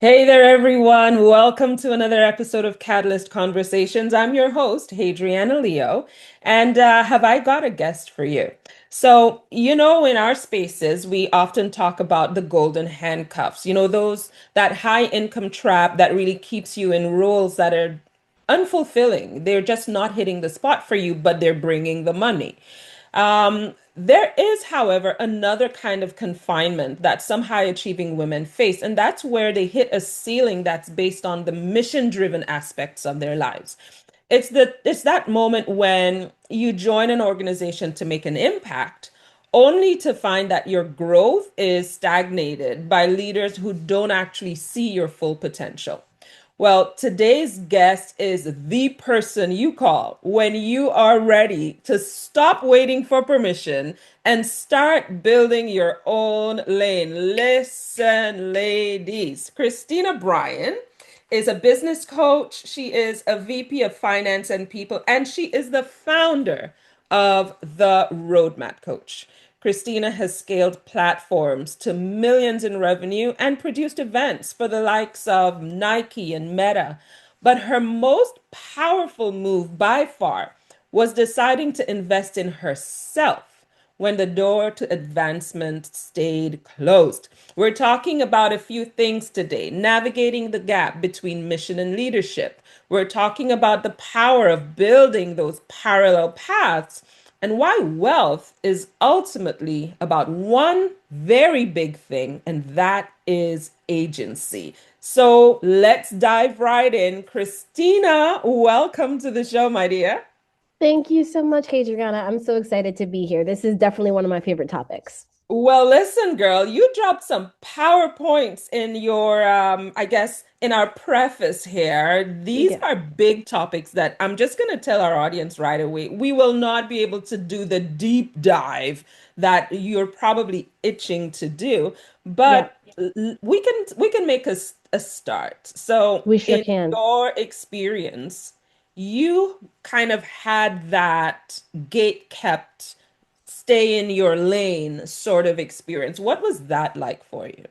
Hey there, everyone. Welcome to another episode of Catalyst Conversations. I'm your host, Hadriana Leo, and have I got a guest for you? In our spaces, we often talk about the golden handcuffs, that high income trap that really keeps you in roles that are unfulfilling. They're just not hitting the spot for you, but they're bringing the money. There is, however, another kind of confinement that some high achieving women face, and that's where they hit a ceiling that's based on the mission driven aspects of their lives. It's that moment when you join an organization to make an impact, only to find that your growth is stagnated by leaders who don't actually see your full potential. Well, today's guest is the person you call when you are ready to stop waiting for permission and start building your own lane. Listen, ladies, Christina Bryan is a business coach. She is a VP of Finance and People, and she is the founder of the Roadmap Coach. Christina has scaled platforms to millions in revenue and produced events for the likes of Nike and Meta. But her most powerful move by far was deciding to invest in herself when the door to advancement stayed closed. We're talking about a few things today: navigating the gap between mission and leadership. We're talking about the power of building those parallel paths and why wealth is ultimately about one very big thing, and that is agency. So let's dive right in. Christina, welcome to the show, my dear. Thank you so much, Hadriana. I'm so excited to be here. This is definitely one of my favorite topics. Well, listen, girl, you dropped some PowerPoints in your, I guess, in our preface here. These Yeah. are big topics that I'm just going to tell our audience right away. We will not be able to do the deep dive that you're probably itching to do, but Yep. we can make a start. So, We sure in can. your experience, you kind of had that gate kept stay in your lane sort of experience. What was that like for you?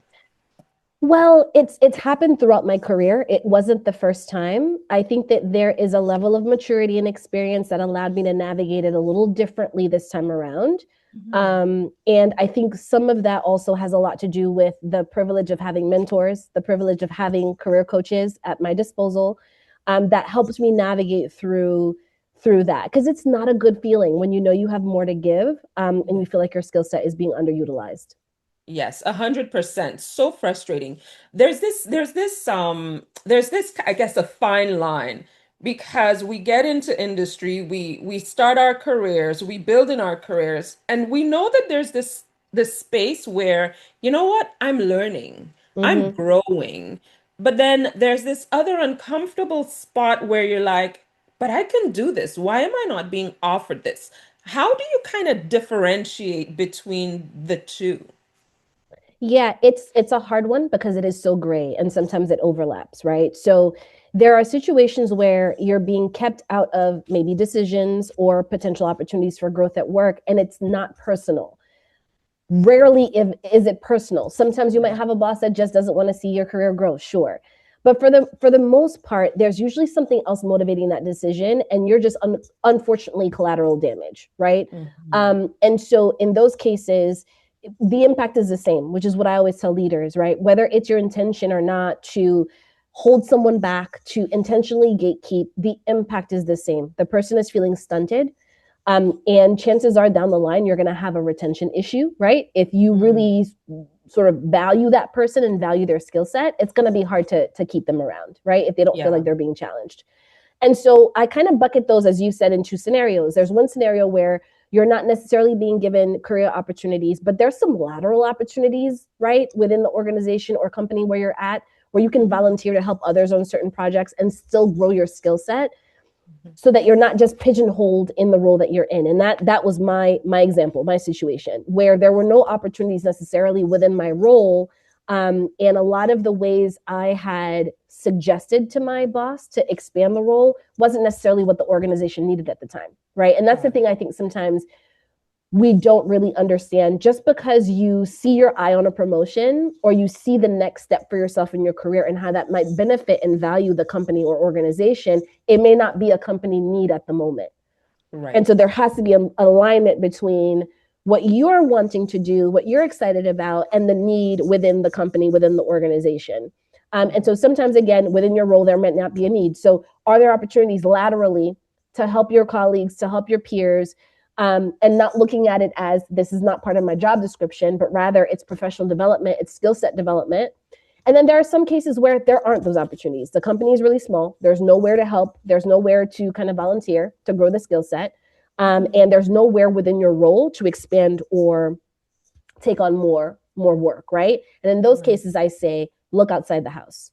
Well, it's happened throughout my career. It wasn't the first time. I think that there is a level of maturity and experience that allowed me to navigate it a little differently this time around. Mhm. And I think some of that also has a lot to do with the privilege of having mentors, the privilege of having career coaches at my disposal, that helps me navigate through that because it's not a good feeling when you know you have more to give, and Yeah. you feel like your skill set is being underutilized. Yes, 100%. So frustrating. There's this, I guess, a fine line because we get into industry, we start our careers, we build in our careers, and we know that there's this space where, you know what, I'm learning, I'm Hmm. growing. But then there's this other uncomfortable spot where you're like, but I can do this. Why am I not being offered this? How do you kind of differentiate between the two? Yeah, it's a hard one because it is so gray and sometimes it overlaps, right? So there are situations where you're being kept out of maybe decisions or potential opportunities for growth at work, and it's not personal. Rarely if, is it personal. Sometimes you might have a boss that just doesn't want to see your career grow, sure. But for the most part, there's usually something else motivating that decision, and you're just unfortunately collateral damage, right? Mhm. And so in those cases, the impact is the same, which is what I always tell leaders, right? Whether it's your intention or not to hold someone back, to intentionally gatekeep, the impact is the same. The person is feeling stunted, and chances are down the line, you're going to have a retention issue, right? If you Mm. really sort of value that person and value their skill set, it's going to be hard to keep them around, right? If they don't feel like Yeah. they're being challenged. And so I kind of bucket those, as you said, in two scenarios. There's one scenario where you're not necessarily being given career opportunities, but there's some lateral opportunities, right, within the organization or company where you're at, where you can Mhm. volunteer to help others on certain projects and still grow your skill set Mhm. so that you're not just pigeonholed in the role that you're in. And that was my example, my situation, where there were no opportunities necessarily within my role. And a lot of the ways I had suggested to my boss to expand the role wasn't necessarily what the organization needed at the time, right? And that's the Got thing it. I think sometimes we don't really understand. Just because you see your eye on a promotion or you see the next step for yourself in your career and how that might benefit and value the company or organization, it may not be a company need at the moment. And Right. so there has to be an alignment between what you're wanting to do, what you're excited about, and the need within the company, within the organization. And so sometimes, again, within your role, there might not be a need. So are there opportunities laterally to help your colleagues, to help your peers, and not looking at it as this is not part of my job description, but rather it's professional development, it's skill set development. And then there are some cases where there aren't those opportunities. The company is really small. There's nowhere to help. There's nowhere to kind of volunteer to grow the skill set. And there's nowhere within your role to expand or take on more work, right? And in those Right. cases, I say, look outside the house.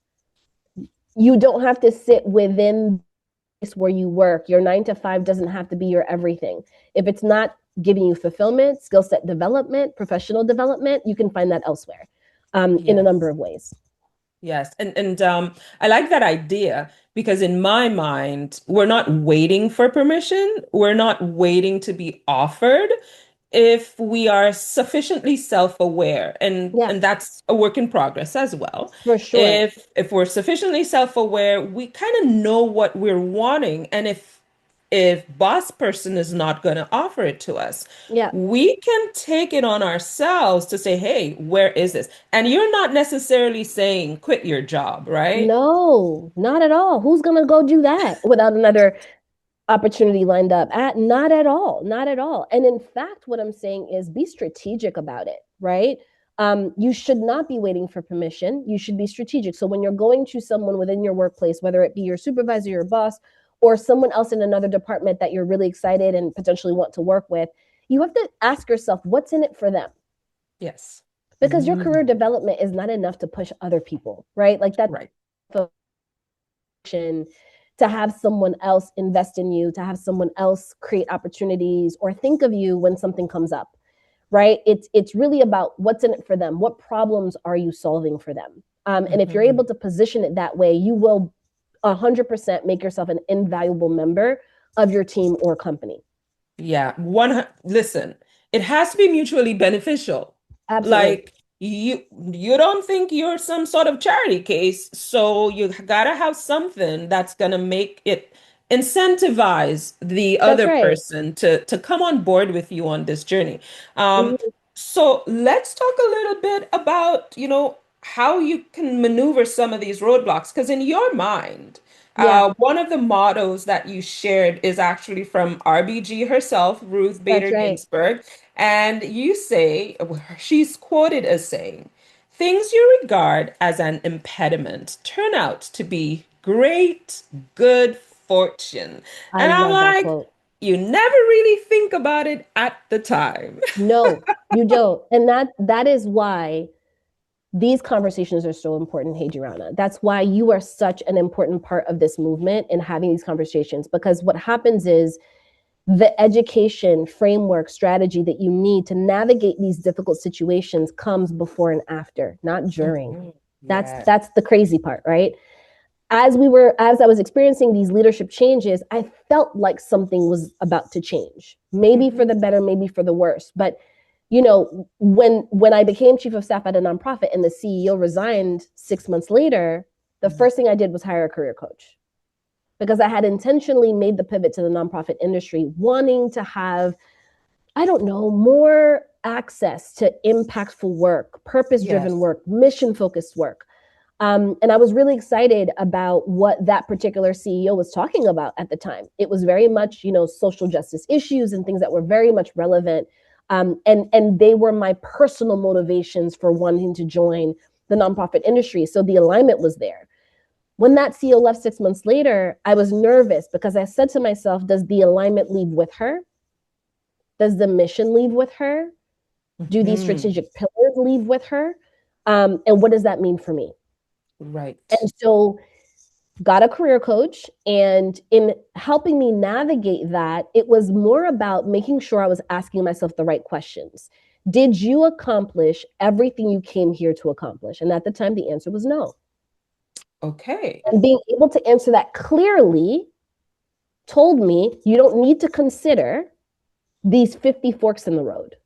You don't have to sit within where you work. Your 9 to 5 doesn't have to be your everything. If it's not giving you fulfillment, skill set development, professional development, you can find that elsewhere in a Yes. number of ways. Yes, and I like that idea because in my mind, we're not waiting for permission. We're not waiting to be offered if we are sufficiently self-aware, and Yeah, and that's a work in progress as well. for sure. If we're sufficiently self-aware, we kind of know what we're wanting, and if boss person is not going to offer it to us, Yeah. we can take it on ourselves to say, hey, where is this? And you're not necessarily saying quit your job, right? No, not at all. Who's going to go do that without another opportunity lined up? Not at all. Not at all. And in fact, what I'm saying is be strategic about it, right? You should not be waiting for permission. You should be strategic. So when you're going to someone within your workplace, whether it be your supervisor, your boss, or someone else in another department that you're really excited and potentially want to work with, you have to ask yourself, what's in it for them? Yes. Because your career Mm, development is not enough to push other people, right? Like that right. to have someone else invest in you, to have someone else create opportunities or think of you when something comes up, right? It's really about what's in it for them. What problems are you solving for them? And if you're able Mhm. to position it that way, you will 100% make yourself an invaluable member of your team or company. Yeah, listen, it has to be mutually beneficial. Absolutely. Like you don't think you're some sort of charity case, so you gotta have something that's gonna make it incentivize the That's other right. person to come on board with you on this journey. Um, Mhm. so let's talk a little bit about, how you can maneuver some of these roadblocks, because in your mind, Yeah, one of the mottos that you shared is actually from RBG herself, Ruth that's Bader right. Ginsburg. And you say, she's quoted as saying, things you regard as an impediment turn out to be great, good fortune. I And I'm love that like, quote. you never really think about it at the time. No, you don't. And that is why these conversations are so important, Hadriana. That's why you are such an important part of this movement in having these conversations. Because what happens is the education framework strategy that you need to navigate these difficult situations comes before and after, not during. Mhm. That's Yeah. that's the crazy part, right? As I was experiencing these leadership changes, I felt like something was about to change. Maybe for Mhm. the better, maybe for the worse. But when I became chief of staff at a nonprofit and the CEO resigned 6 months later, the first thing I did was hire a career coach because I had intentionally made the pivot to the nonprofit industry, wanting to have, I don't know, more access to impactful work, purpose driven Yes. work, mission focused work. And I was really excited about what that particular CEO was talking about at the time. It was very much, social justice issues and things that were very much relevant. And they were my personal motivations for wanting to join the nonprofit industry. So the alignment was there. When that CEO left 6 months later, I was nervous because I said to myself, does the alignment leave with her? Does the mission leave with her? Do these Mhm. strategic pillars leave with her? And what does that mean for me? Right. And so got a career coach, and in helping me navigate that, it was more about making sure I was asking myself the right questions. Did you accomplish everything you came here to accomplish? And at the time the answer was no. Okay. And being able to answer that clearly told me you don't need to consider these 50 forks in the road.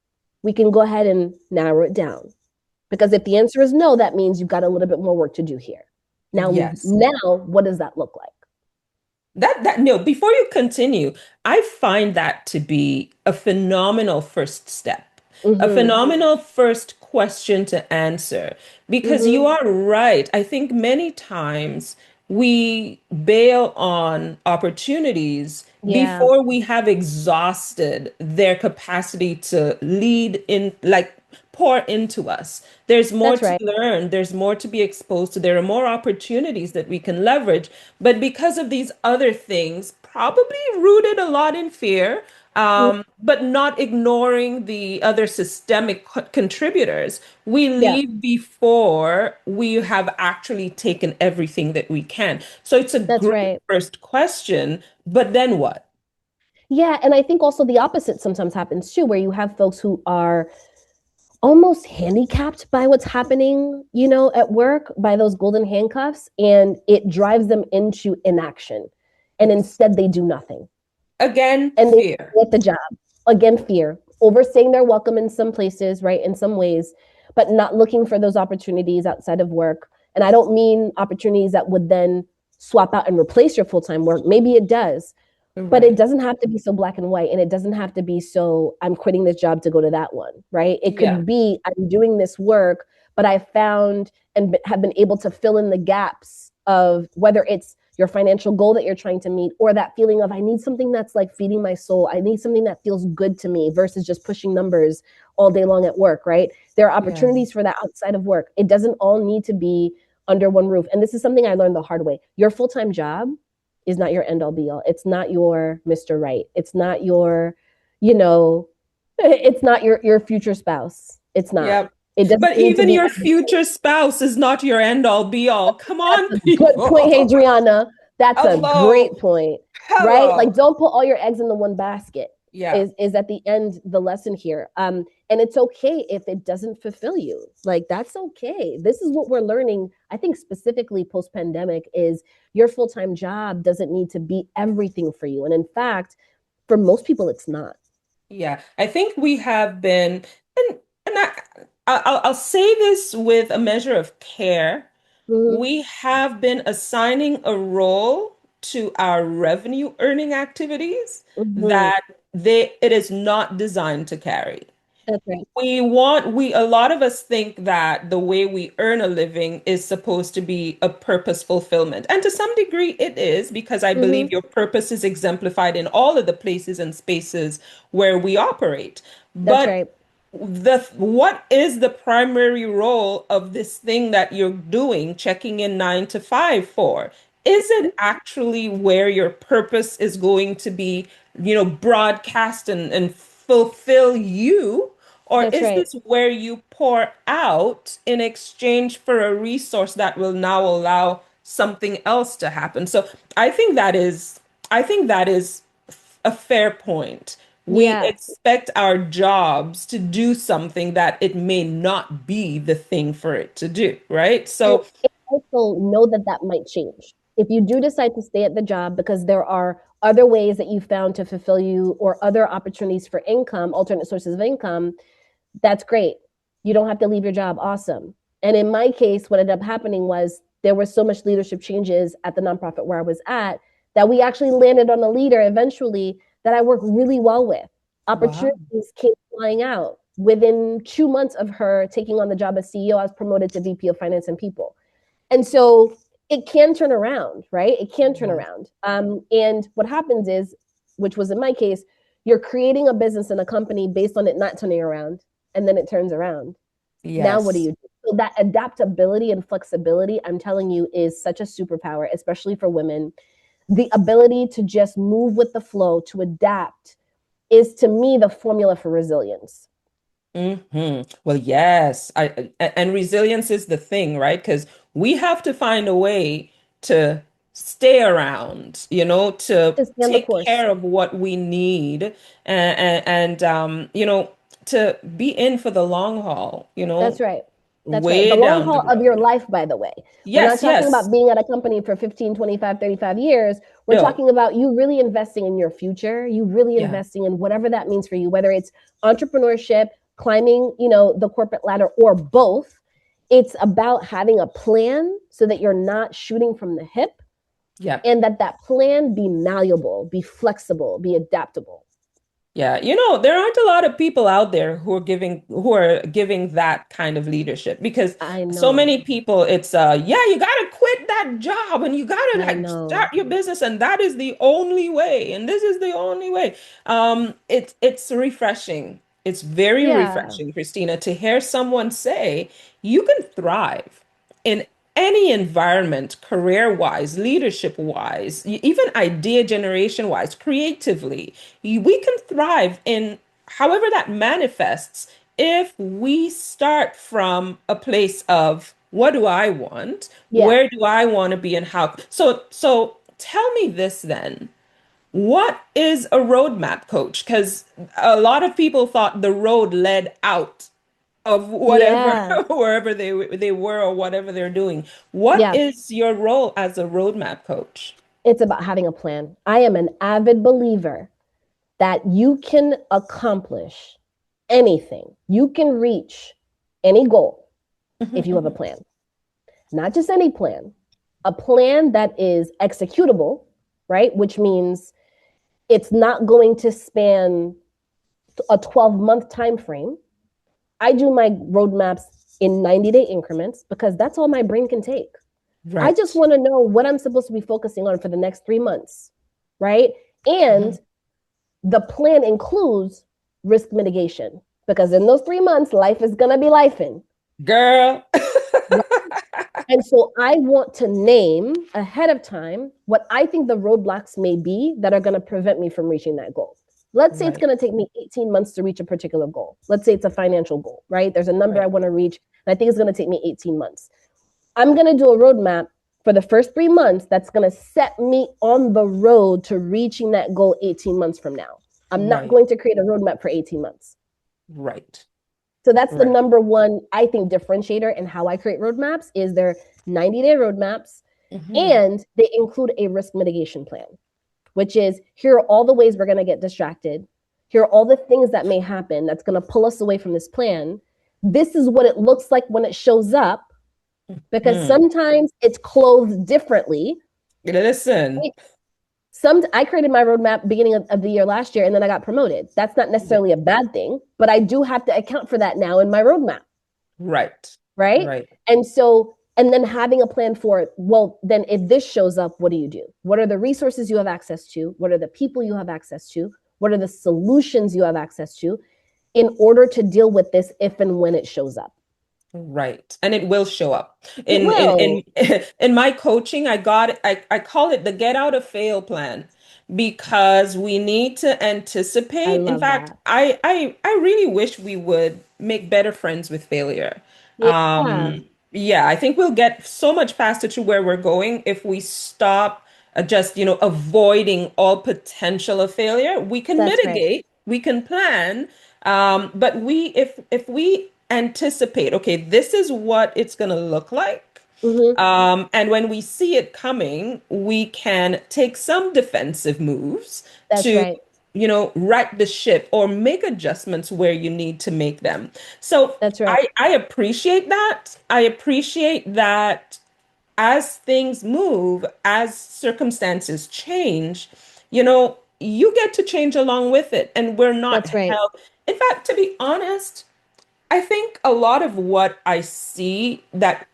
We can go ahead and narrow it down. Because if the answer is no, that means you've got a little bit more work to do here. Yes. Now, what does that look like? That no, before you continue, I find that to be a phenomenal first step, a Mm-hmm. phenomenal first question to answer, because you Mm-hmm. are right. I think many times we bail on opportunities Yeah, before we have exhausted their capacity to lead in, like pour into us. There's more that's to right. learn, there's more to be exposed to, there are more opportunities that we can leverage. But because of these other things, probably rooted a lot in fear, Mm, but not ignoring the other systemic contributors, we yeah, leave before we have actually taken everything that we can. So it's a that's great right. first question, but then what? Yeah, and I think also the opposite sometimes happens too, where you have folks who are almost handicapped by what's happening, at work, by those golden handcuffs, and it drives them into inaction. And instead they do nothing. Again, And they fear. get the job. Again, fear, overstaying their welcome in some places, right? In some ways, but not looking for those opportunities outside of work. And I don't mean opportunities that would then swap out and replace your full-time work. Maybe it does, but it Right. doesn't have to be so black and white. And it doesn't have to be so I'm quitting this job to go to that one, right? It Yeah. could be I'm doing this work, but I found and have been able to fill in the gaps of whether it's your financial goal that you're trying to meet or that feeling of I need something that's like feeding my soul. I need something that feels good to me versus just pushing numbers all day long at work, right? There are Yeah. opportunities for that outside of work. It doesn't all need to be under one roof. And this is something I learned the hard way. Your full-time job is not your end all be all. It's not your Mr. Right. It's not your, you know, it's not your future spouse. It's not. Yep. It doesn't But need to even be your everything. future spouse is not your end all be all. Come on, That's a good point, people. Hadriana. That's a Hello. great point, right? Like, Hello. don't put all your eggs in the one basket. Yeah. Is at the end the lesson here. And it's okay if it doesn't fulfill you. Like that's okay. This is what we're learning. I think specifically post pandemic is your full time job doesn't need to be everything for you. And in fact, for most people, it's not. Yeah. I think we have been, and I'll say this with a measure of care. Mm-hmm. We have been assigning a role to our revenue earning activities Mm-hmm. that it is not designed to carry. That's right. A lot of us think that the way we earn a living is supposed to be a purpose fulfillment. And to some degree it is, because I believe Mm-hmm. your purpose is exemplified in all of the places and spaces where we operate. That's But right. what is the primary role of this thing that you're doing, checking in 9 to 5 for? Is it actually where your purpose is going to be, broadcast and fulfill you? Or That's is right. this where you pour out in exchange for a resource that will now allow something else to happen? So I think that is a fair point. We Yeah. expect our jobs to do something that it may not be the thing for it to do, right? And So, also know that that might change. If you do decide to stay at the job because there are other ways that you found to fulfill you or other opportunities for income, alternate sources of income, that's great. You don't have to leave your job. Awesome. And in my case, what ended up happening was there was so much leadership changes at the nonprofit where I was at that we actually landed on a leader eventually that I worked really well with. wow. Opportunities came flying out. Within 2 months of her taking on the job as CEO, I was promoted to VP of Finance and People. And so it can turn around, right? It can turn Yes. around. And what happens is, which was in my case, you're creating a business and a company based on it not turning around, and then it turns around. Now, what do Yes. you do? So that adaptability and flexibility, I'm telling you, is such a superpower, especially for women. The ability to just move with the flow, to adapt, is to me the formula for resilience. Well, yes. And resilience is the thing, right? Because we have to find a way to stay around, to To stand the take course. care of what we need and to be in for the long haul, That's right. That's right. The way long down the haul of your road. life, by the way. We're not Yes, talking yes. about being at a company for 15, 25, 35 years. We're No. talking about you really investing in your future, you really Yeah. investing in whatever that means for you, whether it's entrepreneurship, climbing, the corporate ladder, or both. It's about having a plan so that you're not shooting from the hip, Yeah. and that plan be malleable, be flexible, be adaptable. Yeah, there aren't a lot of people out there who are giving that kind of leadership because I so know. many people it's yeah, you got to quit that job and you got to I like start know. your business and that is the only way and this is the only way. It's refreshing. It's very Yeah. refreshing, Christina, to hear someone say you can thrive in any environment, career wise, leadership wise, even idea generation wise, creatively, we can thrive in however that manifests if we start from a place of what do I want? Yeah. Where do I want to be and how? So tell me this then. What is a roadmap coach? Because a lot of people thought the road led out of whatever Yeah. wherever they were or whatever they're doing. What Yeah. is your role as a roadmap coach? It's about having a plan. I am an avid believer that you can accomplish anything, you can reach any goal if you have a plan. Not just any plan, a plan that is executable, right? Which means it's not going to span a 12-month time frame. I do my roadmaps in 90-day increments because that's all my brain can take. I just Right. want to know what I'm supposed to be focusing on for the next 3 months, right? Mhm. And the plan includes risk mitigation because in those 3 months, life is going to be lifing. Girl. Right? And so I want to name ahead of time what I think the roadblocks may be that are going to prevent me from reaching that goal. Let's say it's Right, going to take me 18 months to reach a particular goal. Let's say it's a financial goal, right? There's a number I right, want to reach, and I think it's going to take me 18 months. I'm going to do a roadmap for the first 3 months that's going to set me on the road to reaching that goal 18 months from now. I'm not right, going to create a roadmap for 18 months. right, So that's the right. number one, I think, differentiator in how I create roadmaps is they're 90-day roadmaps Mhm. and they include a risk mitigation plan, which is here are all the ways we're going to get distracted. Here are all the things that may happen that's going to pull us away from this plan. This is what it looks like when it shows up because Hmm. sometimes it's clothed differently. Listen. Right? I created my roadmap beginning of the year last year and then I got promoted. That's not Yeah. necessarily a bad thing, but I do have to account for that now in my roadmap. Right, Right? right, And so, and then having a plan for it. Well, then if this shows up, what do you do? What are the resources you have access to? What are the people you have access to? What are the solutions you have access to in order to deal with this if and when it shows up? right. And it will show up. It In will. in my coaching, I call it the get out of fail plan because we need to I anticipate. In love fact, that. I really wish we would make better friends with failure. Yeah, Yeah, I think we'll get so much faster to where we're going if we stop just, avoiding all potential of failure. We can that's right. mitigate, we can plan, but if we anticipate, okay, this is what it's going to look like. Hmm. And when we see it coming, we can take some defensive moves That's to, right. right the ship or make adjustments where you need to make them. So That's right. I appreciate that. I appreciate that as things move, as circumstances change, you get to change along with it. And we're not That's right. held. In fact, to be honest, I think a lot of what I see that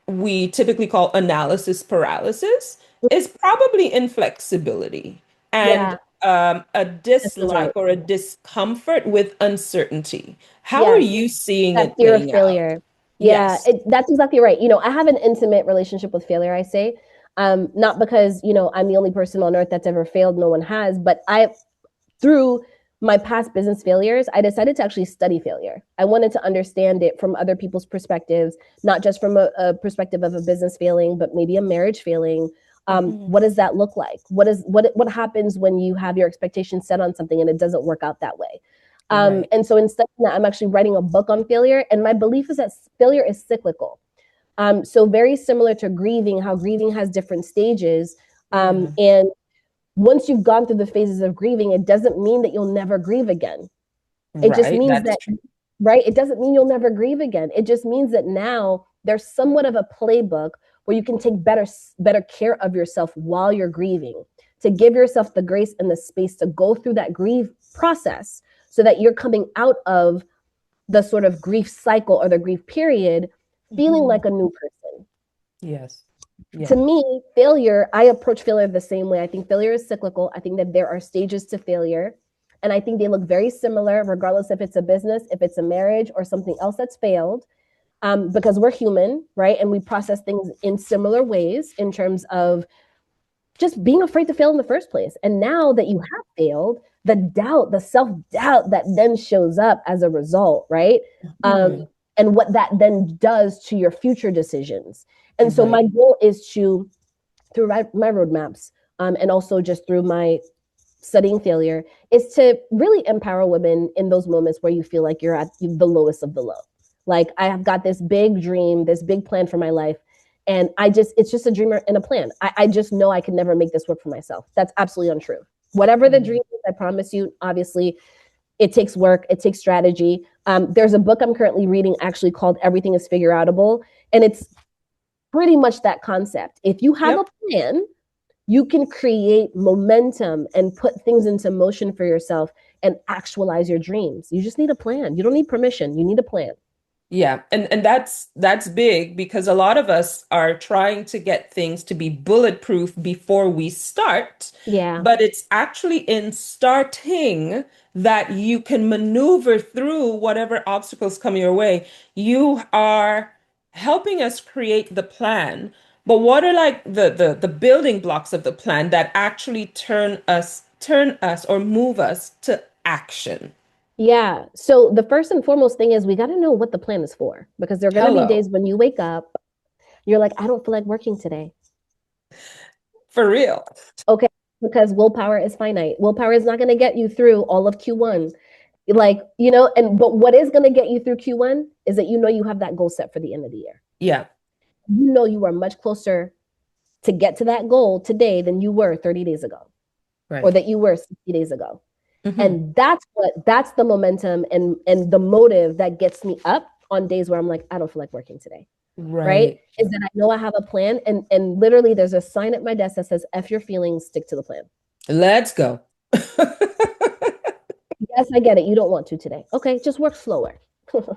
we typically call analysis paralysis is probably inflexibility and Yeah, a this is dislike right. or a discomfort with uncertainty. How are Yes. you seeing That it fear of playing out? failure. Yeah, Yes. that's exactly right. I have an intimate relationship with failure, I say. Not because, I'm the only person on earth that's ever failed, no one has, but through my past business failures, I decided to actually study failure. I wanted to understand it from other people's perspectives, not just from a perspective of a business failing, but maybe a marriage failing. Mhm. What does that look like? What happens when you have your expectations set on something and it doesn't work out that way? Right. And so instead of that, I'm actually writing a book on failure. And my belief is that failure is cyclical. So very similar to grieving, how grieving has different stages. Yeah. And once you've gone through the phases of grieving, it doesn't mean that you'll never grieve again. It just Right. means That's that, true. right? It doesn't mean you'll never grieve again. It just means that now there's somewhat of a playbook where you can take better care of yourself while you're grieving, to give yourself the grace and the space to go through that grief process so that you're coming out of the sort of grief cycle or the grief period feeling Mhm. like a new person. Yes. To Yeah. me, failure, I approach failure the same way. I think failure is cyclical. I think that there are stages to failure. And I think they look very similar, regardless if it's a business, if it's a marriage, or something else that's failed, because we're human, right? And we process things in similar ways in terms of just being afraid to fail in the first place. And now that you have failed, the doubt, the self doubt that then shows up as a result, right? Mhm. And what that then does to your future decisions. And so Right. my goal is to, through my roadmaps, and also just through my studying failure, is to really empower women in those moments where you feel like you're at the lowest of the low. Like I have got this big dream, this big plan for my life. And it's just a dream and a plan. I just know I can never make this work for myself. That's absolutely untrue. Whatever the Mhm. dream is, I promise you, obviously, it takes work, it takes strategy. There's a book I'm currently reading actually called Everything is Figure Outable. And it's pretty much that concept. If you have a Yep. plan, you can create momentum and put things into motion for yourself and actualize your dreams. You just need a plan. You don't need permission. You need a plan. Yeah, and that's big because a lot of us are trying to get things to be bulletproof before we start, Yeah. but it's actually in starting that you can maneuver through whatever obstacles come your way. You are helping us create the plan, but what are like the building blocks of the plan that actually turn us or move us to action? Yeah. So the first and foremost thing is we got to know what the plan is for, because there are going to be Hello, days when you wake up, you're like, I don't feel like working today. for real. Okay. Because willpower is finite. Willpower is not going to get you through all of Q1. Like, but what is going to get you through Q1 is that you have that goal set for the end of the year. Yeah, You are much closer to get to that goal today than you were 30 days ago, or right. that you were 60 days ago. Hmm. And that's the momentum and the motive that gets me up on days where I'm like, I don't feel like working today. Right? Right. Is that I know I have a plan, and literally there's a sign at my desk that says F your feelings, stick to the plan. Let's go. Yes, I get it. You don't want to today. Okay, just work slower.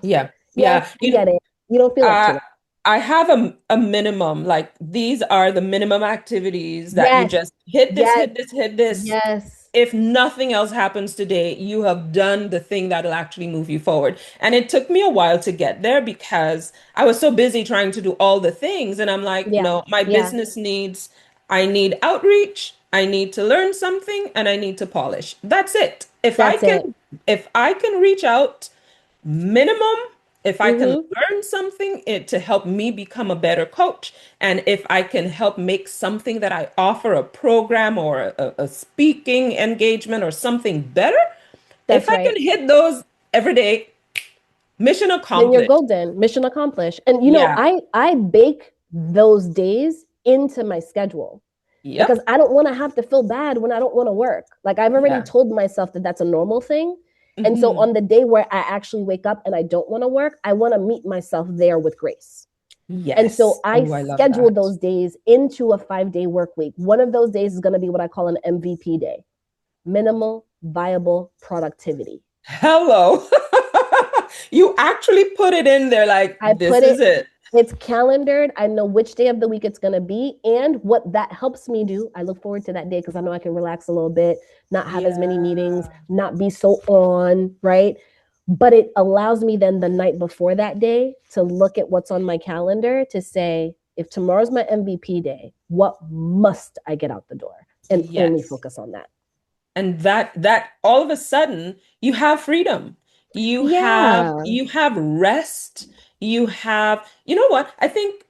Yeah. Yes, Yeah. I get it. You don't feel like Uh, today. I have a minimum, like these are the minimum activities that you Yes, just hit this, yes, hit this, hit this. yes. If nothing else happens today, you have done the thing that'll actually move you forward. And it took me a while to get there because I was so busy trying to do all the things. And I'm like, Yeah, no, my yeah. business needs, I need outreach, I need to learn something, and I need to polish. That's it. That's it. If I can reach out minimum, if I can Mm-hmm. learn something to help me become a better coach, and if I can help make something that I offer, a program or a speaking engagement or something better, if That's I right. can hit those every day, mission Then you're accomplished. golden. Mission accomplished. And Yeah. I bake those days into my schedule because Yep. I don't want to have to feel bad when I don't want to work. Like I've already Yeah. told myself that that's a normal thing. And so Hmm. on the day where I actually wake up and I don't want to work, I want to meet myself there with grace. And so Yes. I Oh, I love schedule that. those days into a 5-day work week. One of those days is going to be what I call an MVP day, minimal viable productivity. Hello. You actually put it in there like I this put is it, it. it's calendared. I know which day of the week it's going to be. And what that helps me do, I look forward to that day because I know I can relax a little bit, not have as many meetings, Yeah. not be so on, right? But it allows me then the night before that day to look at what's on my calendar to say, if tomorrow's my MVP day, what must I get out the door? And only Yes. focus on that. And that all of a sudden you have freedom. You have Yeah. you have rest. You know what? I think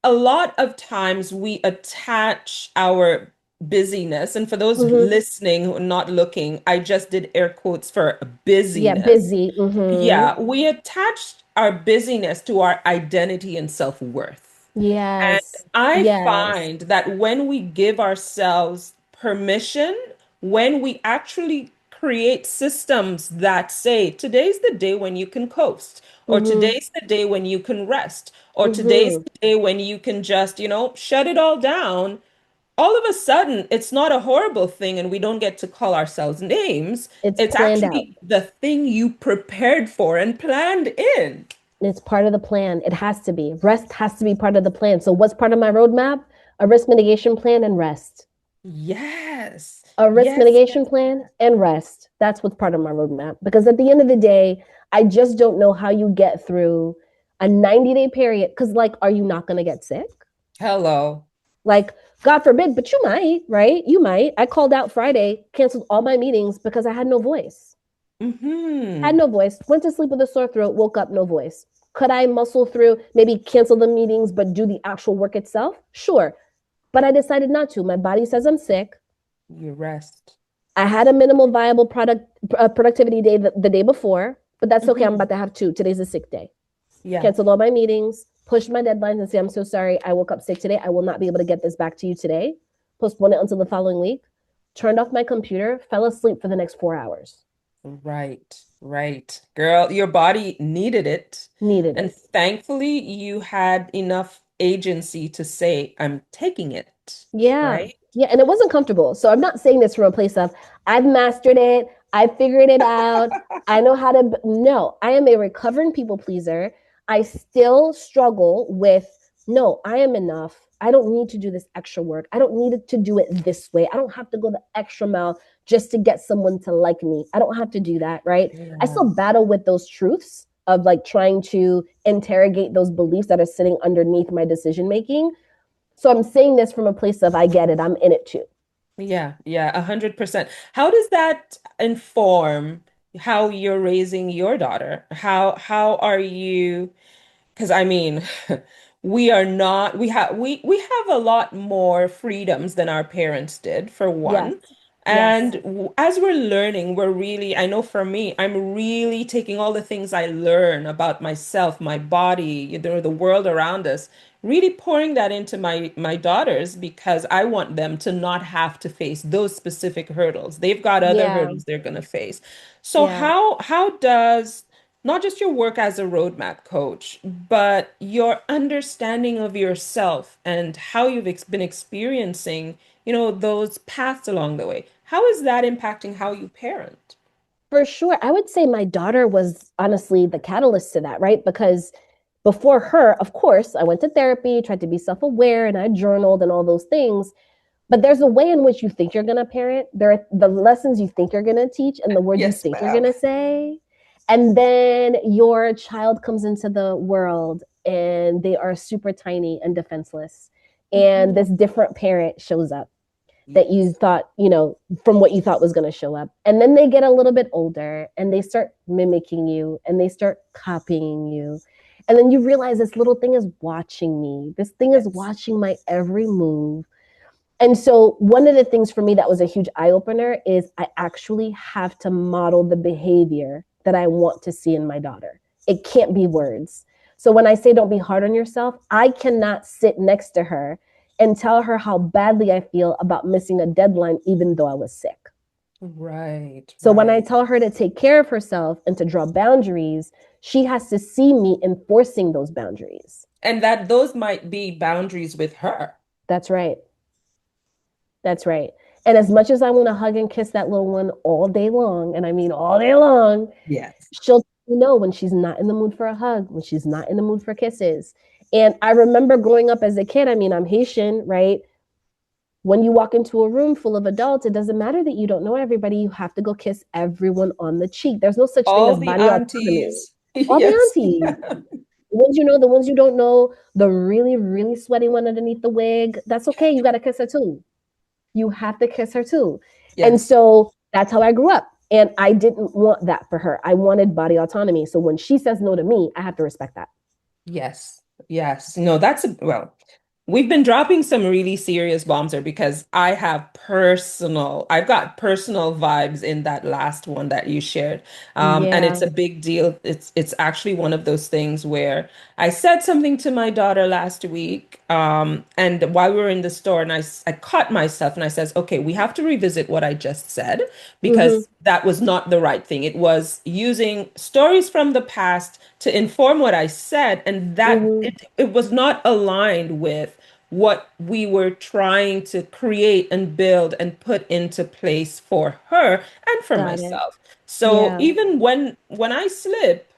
a lot of times we attach our busyness. And for those Hmm. listening, not looking, I just did air quotes for Yeah, busyness. busy. Hmm. Yeah, we attach our busyness to our identity and self-worth. And Yes. I Yes. find that when we give ourselves permission, when we actually create systems that say, today's the day when you can coast, or Hmm. today's the day when you can rest, or today's Hmm. the day when you can just, shut it all down, all of a sudden, it's not a horrible thing and we don't get to call ourselves names. It's It's planned out. actually the thing you prepared for and planned in. It's part of the plan. It has to be. Rest has to be part of the plan. So, what's part of my roadmap? A risk mitigation plan and rest. Yes. A risk Yes. mitigation plan and rest. That's what's part of my roadmap. Because at the end of the day, I just don't know how you get through a 90-day period. Because, like, are you not going to get sick? Hello. Like, God forbid, but you might, right? You might. I called out Friday, canceled all my meetings because I had no voice. Had Hmm. no voice, went to sleep with a sore throat, woke up, no voice. Could I muscle through, maybe cancel the meetings, but do the actual work itself? Sure. But I decided not to. My body says I'm sick. You rest. I had a minimal viable productivity day the day before, but that's okay. I'm Hmm. about to have two. Today's a sick day. Yeah. Canceled all my meetings, pushed my deadlines and say, I'm so sorry. I woke up sick today. I will not be able to get this back to you today. Postpone it until the following week. Turned off my computer, fell asleep for the next 4 hours. Right. Right. Girl, your body needed it. Needed And it. thankfully, you had enough agency to say, I'm taking it. Yeah. Right? Yeah. And it wasn't comfortable. So I'm not saying this from a place of I've mastered it. I figured it out. I know how to. No, I am a recovering people pleaser. I still struggle with no, I am enough. I don't need to do this extra work. I don't need to do it this way. I don't have to go the extra mile just to get someone to like me. I don't have to do that. Right. I Yeah. still battle with those truths of like trying to interrogate those beliefs that are sitting underneath my decision making. So I'm saying this from a place of I get it, I'm in it too. Yeah, yeah, 100%. How does that inform how you're raising your daughter? How are you? Because I mean, we are not, we have a lot more freedoms than our parents did, for Yes. one. And Yes. as we're learning, we're really, I know for me, I'm really taking all the things I learn about myself, my body, the world around us, really pouring that into my daughters because I want them to not have to face those specific hurdles. They've got other Yeah. hurdles they're going to face. So Yeah. how does not just your work as a roadmap coach, but your understanding of yourself and how you've been experiencing, those paths along the way. How is that impacting how you parent? For sure. I would say my daughter was honestly the catalyst to that, right? Because before her, of course, I went to therapy, tried to be self aware, and I journaled and all those things. But there's a way in which you think you're going to parent. There are the lessons you think you're going to teach and the words you Yes, think you're ma'am. going to say. And then your child comes into the world and they are super tiny and defenseless. And Mhm. this different parent shows up that you Yes. thought, from what you thought was going to show up. And then they get a little bit older and they start mimicking you and they start copying you. And then you realize this little thing is watching me. This thing is Yes. watching my every move. And so, one of the things for me that was a huge eye opener is I actually have to model the behavior that I want to see in my daughter. It can't be words. So, when I say don't be hard on yourself, I cannot sit next to her and tell her how badly I feel about missing a deadline, even though I was sick. Right, So, when I right. tell her to take care of herself and to draw boundaries, she has to see me enforcing those boundaries. And that those might be boundaries with her. That's right. That's right. And as much as I want to hug and kiss that little one all day long, and I mean all day long, Yes. she'll know when she's not in the mood for a hug, when she's not in the mood for kisses. And I remember growing up as a kid, I mean, I'm Haitian, right? When you walk into a room full of adults, it doesn't matter that you don't know everybody. You have to go kiss everyone on the cheek. There's no such thing All as the body autonomy. aunties. All the Yes, aunties, ma'am. the ones you know, the ones you don't know, the really, really sweaty one underneath the wig, that's okay. You got to kiss her too. You have to kiss her too. And Yes. so that's how I grew up. And I didn't want that for her. I wanted body autonomy. So when she says no to me, I have to respect that. Yes. Yes. No, that's well. We've been dropping some really serious bombs here because I've got personal vibes in that last one that you shared. And Yeah. it's a big deal. It's actually one of those things where I said something to my daughter last week, and while we were in the store, and I caught myself and I says, okay, we have to revisit what I just said Mm-hmm. because that was not the right thing. It was using stories from the past to inform what I said, and that Mm-hmm. it was not aligned with what we were trying to create and build and put into place for her and for Got it. myself. So Yeah. even when I slip,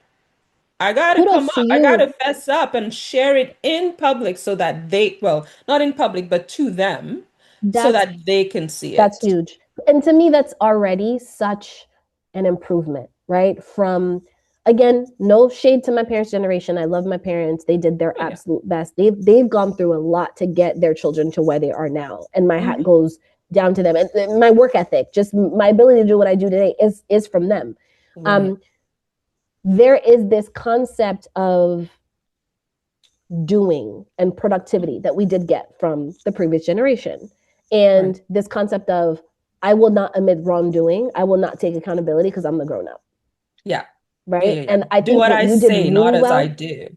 I gotta come Kudos to up. I gotta you. fess up and share it in public so that they, well, not in public, but to them, so That's that they can see That's it. huge. And to me, that's already such an improvement, right? From, again, no shade to my parents' generation. I love my parents. They did their Oh yeah. absolute best. They've gone through a lot to get their children to where they are now. And my hat Mhm. goes down to them. And my work ethic, just my ability to do what I do today is from them. Right. Um, there is this concept of doing and productivity that we did get from the previous generation. Right. And this concept of, I will not admit wrongdoing, I will not take accountability because I'm the grown up, Yeah. Yeah, right? yeah, yeah. And I Do think what what I you did say, really not as I well, do.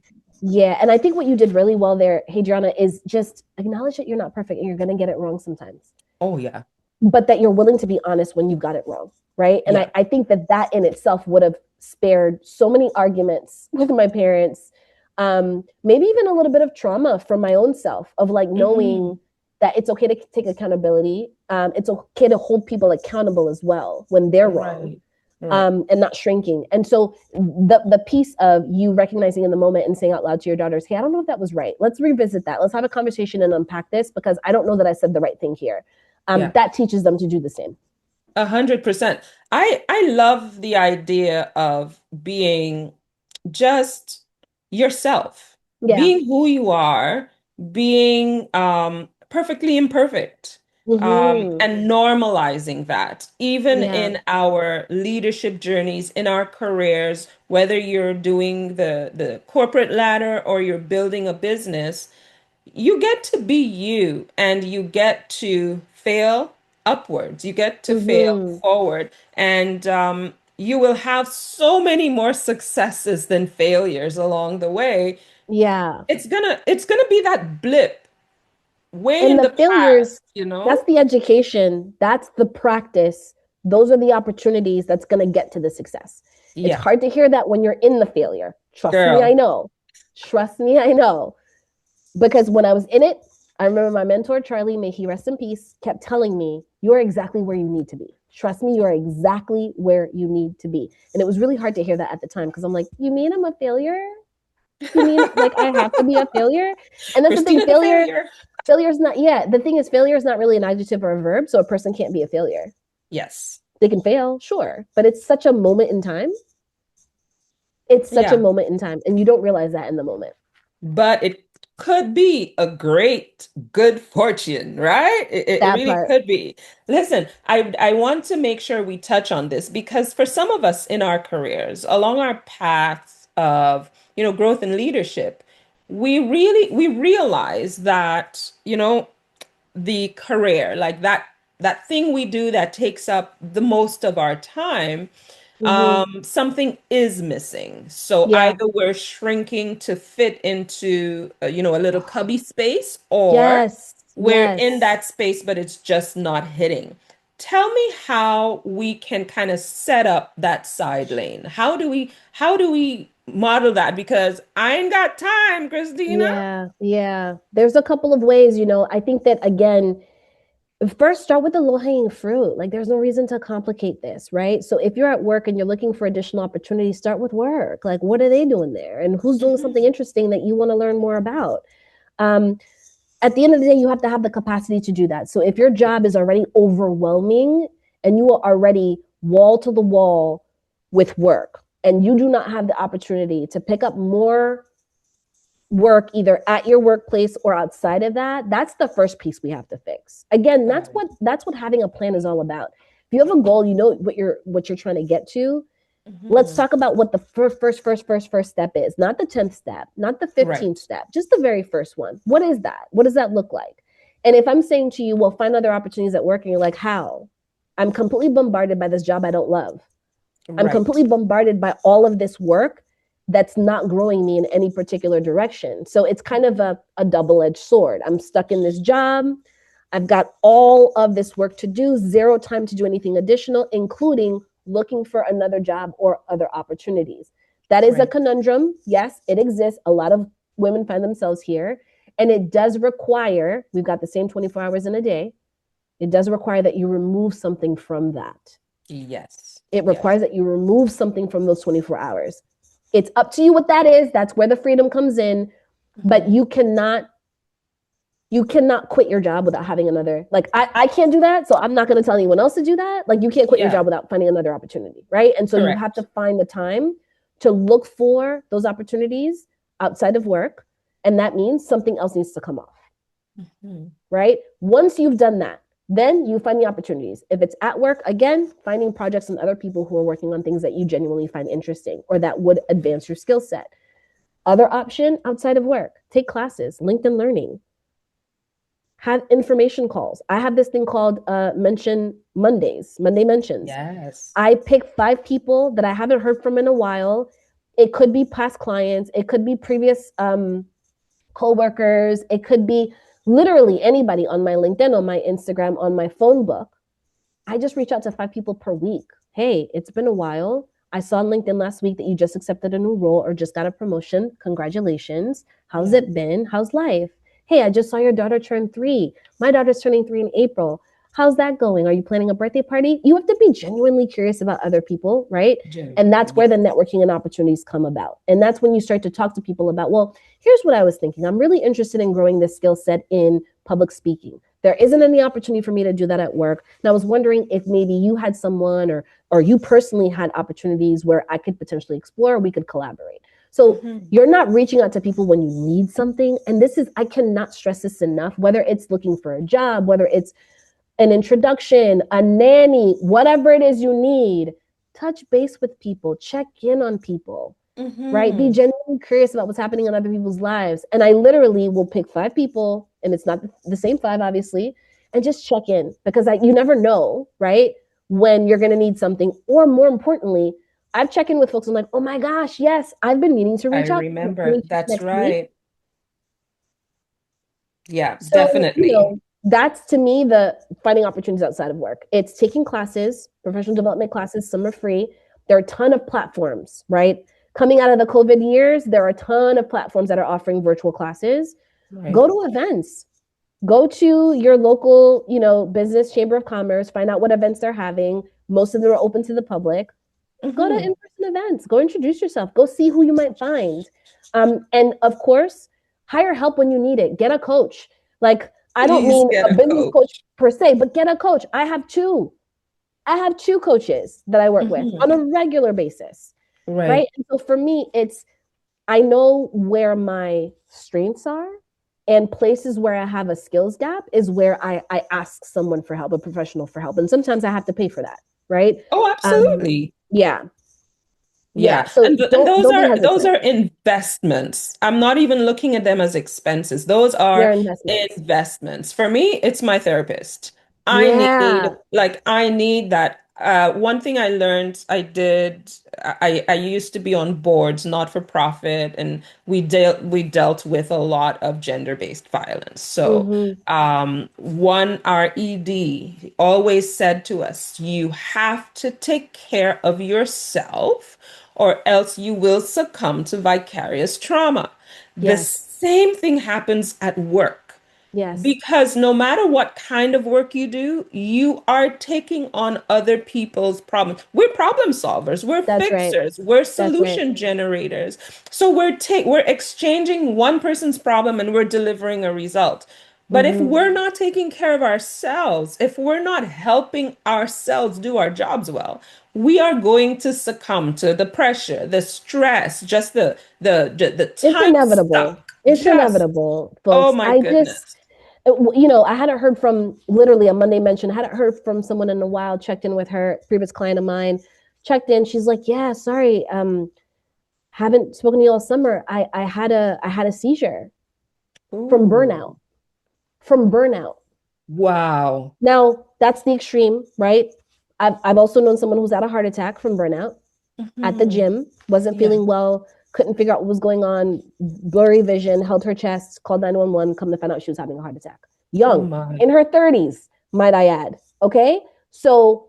yeah, and I think what you did really well there, Hadriana, is just acknowledge that you're not perfect and you're going to get it wrong sometimes, Oh yeah. but that you're willing to be honest when you've got it wrong, right? And I, Yeah. I think that that in itself would have spared so many arguments with my parents, maybe even a little bit of trauma from my own self of like Hmm. knowing that it's okay to take accountability. It's okay to hold people accountable as well when they're wrong, Right. Right. and not shrinking. And so the piece of you recognizing in the moment and saying out loud to your daughters, "Hey, I don't know if that was right. Let's revisit that. Let's have a conversation and unpack this because I don't know that I said the right thing here." Yeah. That teaches them to do the same. 100%. I love the idea of being just yourself, Yeah. being who you are, being perfectly imperfect, Mm-hmm. and normalizing that, even Yeah. in our leadership journeys, in our careers, whether you're doing the corporate ladder or you're building a business, you get to be you and you get to fail upwards. You get to fail Mm-hmm. forward. And you will have so many more successes than failures along the way. Yeah. It's gonna be that blip way And in the the failures, past, you that's know? the education, that's the practice. Those are the opportunities that's going to get to the success. It's Yeah, hard to hear that when you're in the failure. Trust me, I girl. know. Trust me, I know. Because when I was in it, I remember my mentor, Charlie, may he rest in peace, kept telling me, "You're exactly where you need to be. Trust me, you're exactly where you need to be." And it was really hard to hear that at the time because I'm like, "You mean I'm a failure? You mean like I have to be a failure?" And that's the thing, Christina the failure. failure is not, yeah, the thing is, failure is not really an adjective or a verb, so a person can't be a failure. Yes. They can fail, sure, but it's such a moment in time. It's such a Yeah. moment in time, and you don't realize that in the moment. But it could be a great good fortune, right? It That really part. could be. Listen, I want to make sure we touch on this because for some of us in our careers, along our paths of, growth and leadership, we realize that, the career, like that thing we do that takes up the most of our time, Mm-hmm. something is missing. So Yeah. either we're shrinking to fit into, a little cubby space, or Yes. we're in Yes. that space, but it's just not hitting. Tell me how we can kind of set up that side lane. How do we model that? Because I ain't got time, Christina. Yeah. Yeah. There's a couple of ways, I think that again, first start with the low hanging fruit. Like there's no reason to complicate this, right? So if you're at work and you're looking for additional opportunities, start with work. Like what are they doing there? And who's doing something Mhm. interesting that you want to learn more about? Um, at the end of the day, you have to have the capacity to do that. So if your Yeah. job is already overwhelming and you are already wall to the wall with work, and you do not have the opportunity to pick up more work either at your workplace or outside of that, that's the first piece we have to fix. Again, Got it. that's what having a plan is all about. If you have a goal, you know what you're trying to get to, Let's Hmm. talk about what the first step is. Not the 10th step, not the 15th Right. step, just the very first one. What is that? What does that look like? And if I'm saying to you, well, find other opportunities at work, and you're like, how? I'm completely bombarded by this job I don't love. I'm Right. completely bombarded by all of this work that's not growing me in any particular direction. So it's kind of a double edged sword. I'm stuck in this job. I've got all of this work to do, zero time to do anything additional, including looking for another job or other opportunities. That is a Right. conundrum. Yes, it exists. A lot of women find themselves here. And it does require, we've got the same 24 hours in a day. It does require that you remove something from that. Yes. It Yes. requires that you remove something from those 24 hours. It's up to you what that is. That's where the freedom comes in. But Hmm. you cannot quit your job without having another, like I can't do that, so I'm not going to tell anyone else to do that. Like, you can't quit your Yeah. job without finding another opportunity, right? And so you have to Correct. find the time to look for those opportunities outside of work, and that means something else needs to come off, Hmm. right? Once you've done that, then you find the opportunities. If it's at work, again, finding projects and other people who are working on things that you genuinely find interesting or that would advance your skill set. Other option outside of work, take classes, LinkedIn Learning, have information calls. I have this thing called Mention Mondays, Monday Mentions. Yes. I pick 5 people that I haven't heard from in a while. It could be past clients, it could be previous coworkers, it could be literally anybody on my LinkedIn, on my Instagram, on my phone book. I just reach out to 5 people per week. Hey, it's been a while. I saw on LinkedIn last week that you just accepted a new role or just got a promotion. Congratulations. How's Yeah. it been? How's life? Hey, I just saw your daughter turn 3. My daughter's turning 3 in April. How's that going? Are you planning a birthday party? You have to be genuinely curious about other people, right? And Genuinely. that's where the Yes. networking and opportunities come about. And that's when you start to talk to people about, well, here's what I was thinking. I'm really interested in growing this skill set in public speaking. There isn't any opportunity for me to do that at work. And I was wondering if maybe you had someone, or you personally had opportunities where I could potentially explore, we could collaborate. So Hmm. you're not reaching out to people when you need something. And this is, I cannot stress this enough, whether it's looking for a job, whether it's an introduction, a nanny, whatever it is you need, touch base with people, check in on people, right? Be Hmm. genuinely curious about what's happening in other people's lives. And I literally will pick 5 people, and it's not the same 5, obviously, and just check in, because you never know, right? When you're going to need something. Or more importantly, I've checked in with folks. I'm like, oh my gosh, yes, I've been meaning to I reach out. Can remember. we chat That's next week? right. Yeah, So, definitely. that's to me the finding opportunities outside of work. It's taking classes, professional development classes, some are free. There are a ton of platforms, right? Coming out of the COVID years, there are a ton of platforms that are offering virtual classes. Right. Go to events. Go to your local, business chamber of commerce, find out what events they're having. Most of them are open to the public. Go to Hmm. in-person events. Go introduce yourself. Go see who you might find. And of course, hire help when you need it. Get a coach. Like, I don't Please mean get a a business coach coach. per se, but get a coach. I have two. I have two coaches that I work with on Hmm. a regular basis, right? Right. And so for me, it's, I know where my strengths are, and places where I have a skills gap is where I ask someone for help, a professional for help. And sometimes I have to pay for that, right? Oh, Um, absolutely. yeah, yeah. Yeah. So And don't be those hesitant. are investments. I'm not even looking at them as expenses. Those are They're investments. investments. For me, it's my therapist. Yeah. I need that. One thing I learned, I used to be on boards, not for profit, and we dealt with a lot of gender-based violence. So Mm-hmm. our ED always said to us, you have to take care of yourself or else you will succumb to vicarious trauma. The Yes. same thing happens at work. Yes. Because no matter what kind of work you do, you are taking on other people's problems. We're problem solvers, we're That's right. fixers, we're That's right. solution generators. So we're exchanging one person's problem and we're delivering a result. But if Mm-hmm. we're not taking care of ourselves, if we're not helping ourselves do our jobs well, we are going to succumb to the pressure, the stress, just the It's time inevitable. stuck. It's Just, inevitable, oh folks. my I just, goodness. I hadn't heard from, literally a Monday mention, I hadn't heard from someone in a while, checked in with her, previous client of mine. checked in. She's like, yeah, sorry, haven't spoken to you all summer. I had a seizure from Ooh, burnout. From burnout. wow. Now that's the extreme, right? I've also known someone who's had a heart attack from burnout at the Mhm. gym, wasn't Yeah. feeling well, couldn't figure out what was going on, blurry vision, held her chest, called 911, come to find out she was having a heart attack. Oh Young, my. in her 30s, might I add. Okay? So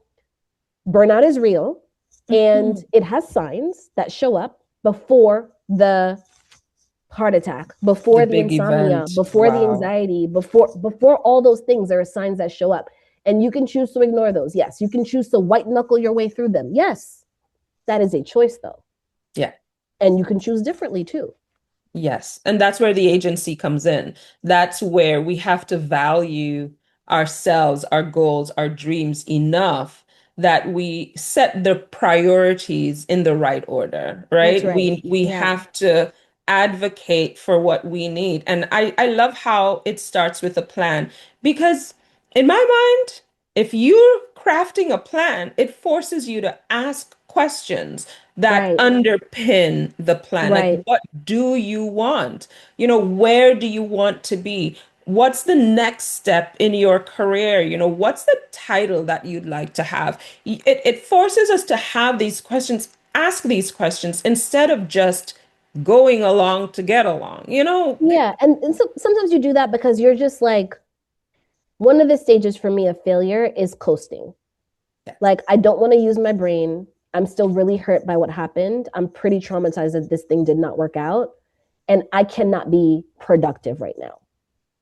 burnout is real and Mhm. it has signs that show up before the heart attack, The before the big insomnia, event. before the Wow. anxiety, before all those things, there are signs that show up. And you can choose to ignore those. Yes. You can choose to white knuckle your way through them. Yes. That is a choice though. Yeah. And you can choose differently too. Yes. And that's where the agency comes in. That's where we have to value ourselves, our goals, our dreams enough that we set the priorities in the right order, That's right? right. We Yeah. have to advocate for what we need. And I love how it starts with a plan because in my mind, if you're crafting a plan, it forces you to ask questions that Right. underpin the plan. Like, Right. what do you want? Where do you want to be? What's the next step in your career? What's the title that you'd like to have? It forces us to have these questions, ask these questions instead of just going along to get along. Yeah. And so, sometimes you do that because you're just like, one of the stages for me of failure is coasting. Yes, Like, I don't want to use my brain. I'm still really hurt by what happened. I'm pretty traumatized that this thing did not work out. And I cannot be productive right now.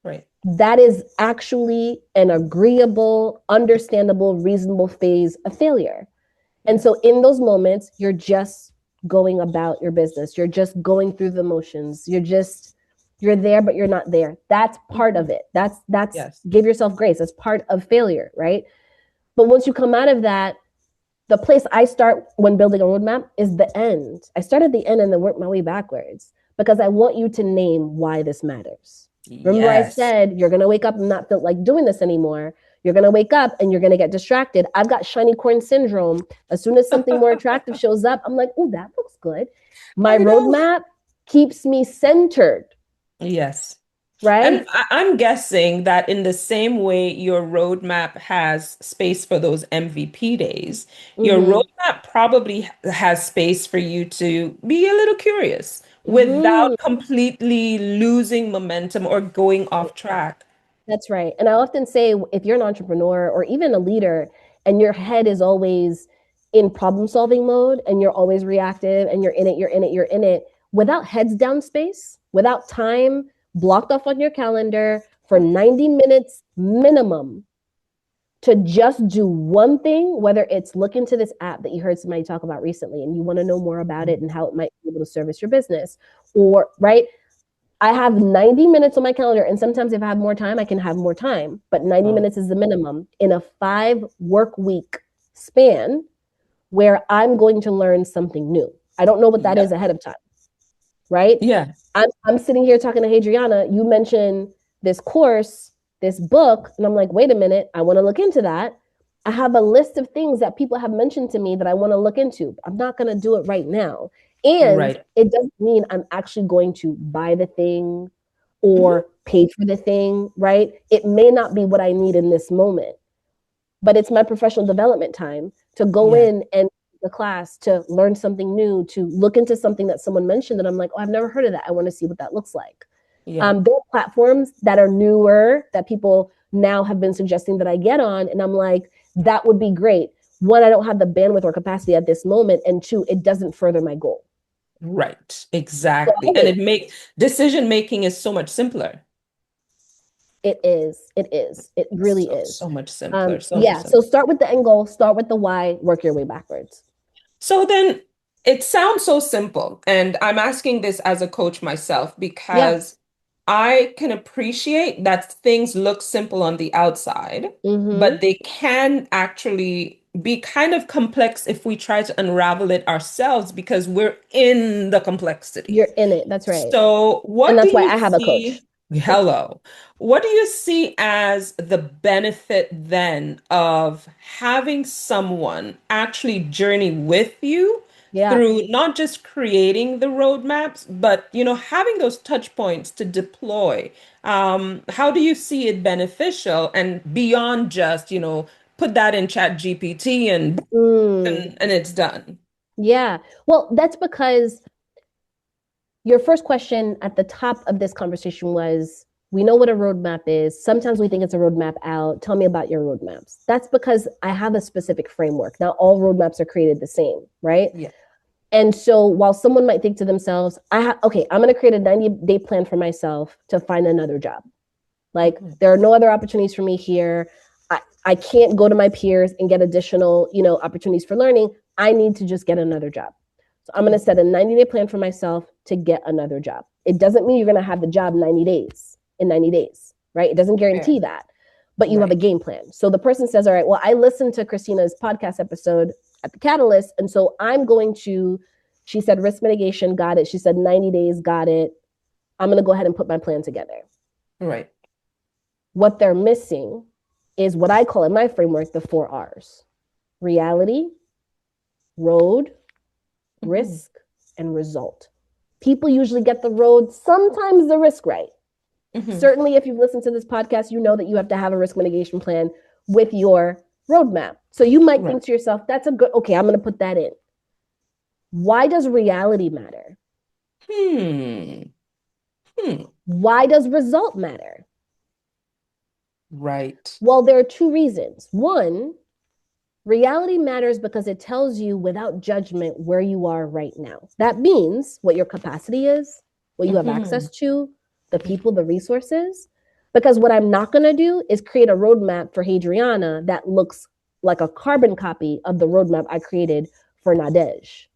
right. That is actually an agreeable, understandable, reasonable phase of failure. And so Yes. in those moments, you're just going about your business. You're just going through the motions. You're there, but you're not there. That's part of Mhm. it. That's Yes. give yourself grace. That's part of failure, right? But once you come out of that, the place I start when building a roadmap is the end. I start at the end and then work my way backwards because I want you to name why this matters. Remember, I Yes. said you're going to wake up and not feel like doing this anymore. You're going to wake up and you're going to get distracted. I've got shiny corn syndrome. As soon as something more attractive shows up, I'm like, oh, that looks good. My I know. roadmap keeps me centered, Yes. right? And I'm guessing that in the same way your roadmap has space for those MVP days, your Mm-hmm. roadmap probably has space for you to be a little curious Mm-hmm. without completely losing momentum or going off track. That's right. And I often say if you're an entrepreneur or even a leader and your head is always in problem solving mode and you're always reactive and you're in it, you're in it, you're in it, without heads down space, without time blocked off on your calendar for 90 minutes minimum to just do one thing, whether it's look into this app that you heard somebody talk about recently and you want to know more about it and how it might be able to service your business, or right, I have 90 minutes on my calendar, and sometimes if I have more time, I can have more time, but 90 Wow. minutes is the minimum in a 5 work week span where I'm going to learn something new. I don't know what that is Yeah. ahead of time, right? Yeah. I'm sitting here talking to Hadriana. You mentioned this course, this book, and I'm like, wait a minute, I want to look into that. I have a list of things that people have mentioned to me that I want to look into. I'm not going to do it right now. And Right. it doesn't mean I'm actually going to buy the thing Mhm. or pay for the thing, right? It may not be what I need in this moment, but it's my professional development time to go Yeah. in and the class to learn something new, to look into something that someone mentioned that I'm like, oh, I've never heard of that. I want to see what that looks like. Yeah. There are platforms that are newer that people now have been suggesting that I get on, and I'm like, that would be great. One, I don't have the bandwidth or capacity at this moment, and two, it doesn't further my goal. Right. So I Exactly. And wait. it make decision making is so much simpler. It is. It is. It really So, is. so much simpler. So much Yeah. So simpler. start with the end goal. Start with the why. Work your way backwards. So then it sounds so simple. And I'm asking this as a coach myself Yeah. because I can appreciate that things look simple on the outside, Mm-hmm. but they can actually be kind of complex if we try to unravel it ourselves because we're in the complexity. You're in it. That's right. So, And what do that's why you I have a see? coach. Hello. What do you see as the benefit then of having someone actually journey with you Yeah. through not just creating the roadmaps, but having those touch points to deploy? How do you see it beneficial and beyond just, put that in Chat GPT and Mm, and it's done? yeah. Well, that's because your first question at the top of this conversation was, we know what a roadmap is. Sometimes we think it's a roadmap out. Tell me about your roadmaps. That's because I have a specific framework. Not all roadmaps are created the same, right? Yeah. And so while someone might think to themselves, okay, I'm going to create a 90-day plan for myself to find another job. Like Mhm. there are no other opportunities for me here. I can't go to my peers and get additional, opportunities for learning. I need to just get another job. So I'm going to Mhm. set a 90-day plan for myself to get another job. It doesn't mean you're going to have the job 90 days in 90 days, right? It doesn't guarantee Fair. that, but you have a Right. game plan. So the person says, all right, well, I listened to Christina's podcast episode at the Catalyst. And so I'm going to, she said risk mitigation, got it. She said 90 days, got it. I'm going to go ahead and put my plan together. Right. What they're missing is what I call in my framework the 4 R's: reality, road, Mhm. risk, and result. People usually get the road, sometimes the risk right. Mhm. Certainly, if you've listened to this podcast, you know that you have to have a risk mitigation plan with your roadmap. So you might Right. think to yourself, that's a good, okay, I'm going to put that in. Why does reality matter? Hmm. Hmm. Why does result matter? Right. Well, there are two reasons. One, reality matters because it tells you without judgment where you are right now. That means what your capacity is, what you have Mhm. access to, the people, the resources. Because what I'm not going to do is create a roadmap for Hadriana that looks like a carbon copy of the roadmap I created for Nadej.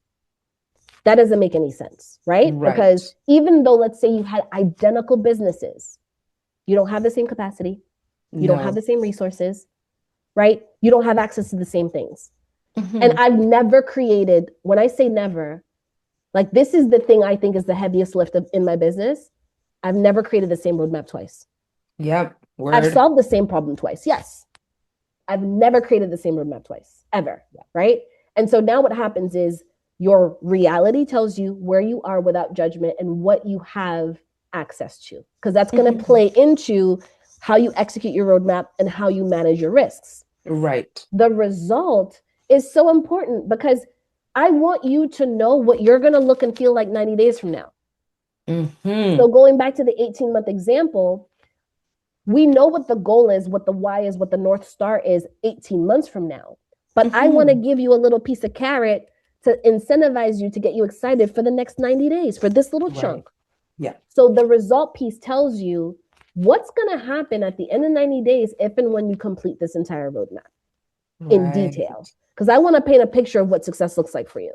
That doesn't make any sense, right? Because Right. even though, let's say you had identical businesses, you don't have the same capacity, you don't have No. the same resources, right? You don't have access to the same things. And Mhm. I've never created, when I say never, like this is the thing I think is the heaviest lift in my business. I've never created the same roadmap twice. Yep. I've Word. solved the same problem twice. Yes. I've never created the same roadmap twice, ever. Right. And so now what happens is your reality tells you where you are without judgment and what you have access to, because that's going to Mhm. play into how you execute your roadmap and how you manage your risks. Right. The result is so important because I want you to know what you're going to look and feel like 90 days from now. So Hmm. going back to the 18-month example, we know what the goal is, what the why is, what the North Star is 18 months from now. But I want to Hmm. give you a little piece of carrot to incentivize you to get you excited for the next 90 days for this little Right. chunk. Yeah. So the result piece tells you what's going to happen at the end of 90 days if and when you complete this entire roadmap in Right. detail. Because I want to paint a picture of what success looks like for you.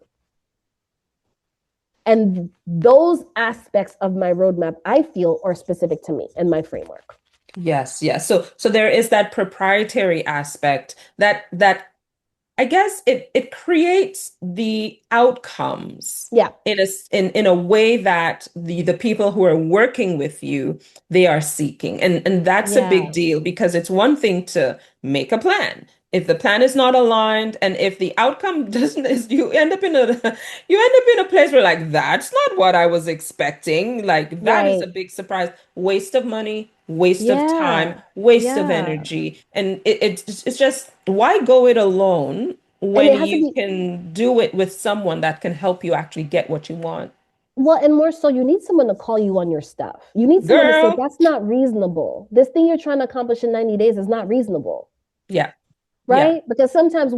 And those aspects of my roadmap, I feel, are specific to me and my framework. Yes. Yes. So there is that proprietary aspect that I guess it creates the outcomes Yeah, in a way that the people who are working with you they are seeking. And that's a big yeah, deal because it's one thing to make a plan. If the plan is not aligned and if the outcome doesn't is you end up in a you end up in a place where like that's not what I was expecting. Like that is right. a big surprise. Waste of money, waste of time, Yeah, waste of yeah. energy. And it's just why go it alone And when it has to you be, can do it with someone that can help you actually get what you want. well, and more so, you need someone to call you on your stuff. You need someone to say, Girl. that's not reasonable. This thing you're trying to accomplish in 90 days is not reasonable. Yeah. Yeah. Right? Because sometimes